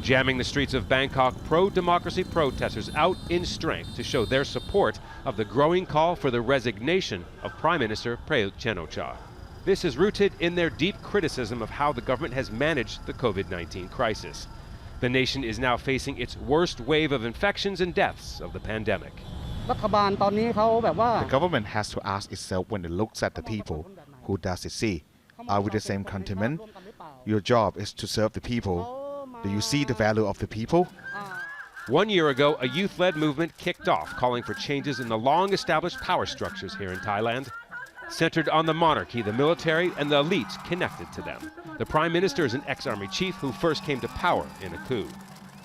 jamming the streets of Bangkok, pro-democracy protesters out in strength to show their support of the growing call for the resignation of Prime Minister Prayut Chan-o-cha. This is rooted in their deep criticism of how the government has managed the COVID-19 crisis. The nation is now facing its worst wave of infections and deaths of the pandemic. The government has to ask itself when it looks at the people, who does it see? Are we the same continent? Your job is to serve the people. Do you see the value of the people? 1 year ago, a youth-led movement kicked off, calling for changes in the long-established power structures here in Thailand. Centered on the monarchy, the military, and the elites connected to them. The Prime Minister is an ex-army chief who first came to power in a coup.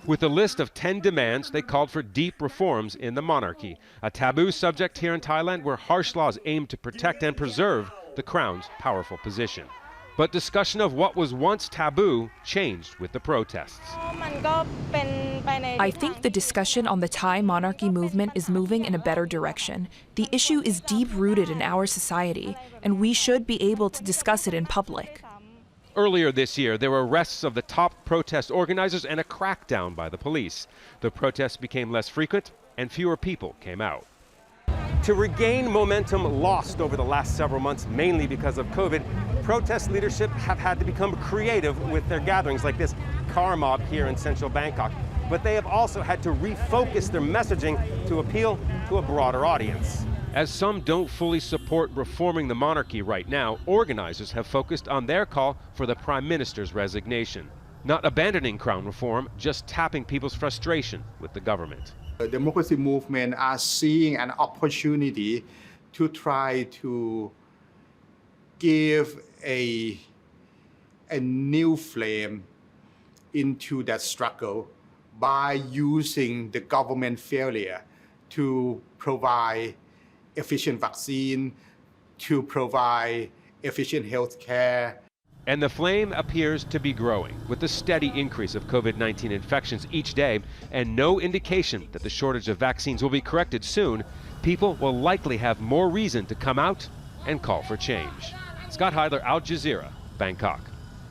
With a list of 10 demands, they called for deep reforms in the monarchy, a taboo subject here in Thailand where harsh laws aim to protect and preserve the crown's powerful position. But discussion of what was once taboo changed with the protests. I think the discussion on the Thai monarchy movement is moving in a better direction. The issue is deep-rooted in our society, and we should be able to discuss it in public. Earlier this year, there were arrests of the top protest organizers and a crackdown by the police. The protests became less frequent, and fewer people came out. To regain momentum lost over the last several months, mainly because of COVID, protest leadership have had to become creative with their gatherings like this car mob here in central Bangkok. But they have also had to refocus their messaging to appeal to a broader audience. As some don't fully support reforming the monarchy right now, organizers have focused on their call for the Prime Minister's resignation. Not abandoning crown reform, just tapping people's frustration with the government. The democracy movement are seeing an opportunity to try to give a new flame into that struggle by using the government failure to provide efficient vaccine, to provide efficient health care. And the flame appears to be growing, with a steady increase of COVID-19 infections each day and no indication that the shortage of vaccines will be corrected soon. People will likely have more reason to come out and call for change. Scott Heidler, Al Jazeera, Bangkok.